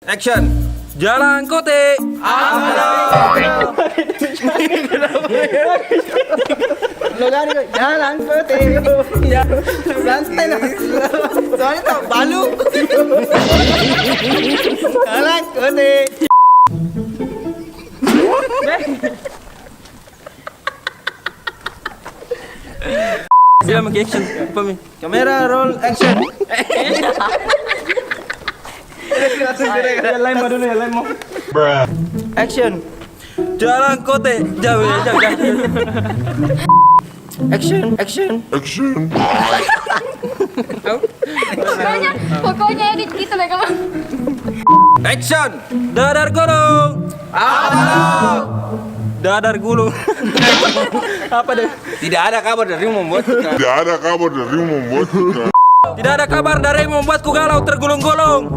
Action. Jalan kote. Lo gani ko, jalan putih. Santai lah. Soalnya tak balu. Jalan putih. Sila mag-action. Pami. Kamera roll action. Lain mo dulu ya, lain mo. Action. Jalan kote. Jauh ya, jauh. Action. Pokoknya edit gitu lah kamu. Action. Dadar gunung. Dadar gulung. Apa deh? Tidak ada kabar dari membuatnya. Tidak ada kabar dari yang membuatku galau tergulung-gulung.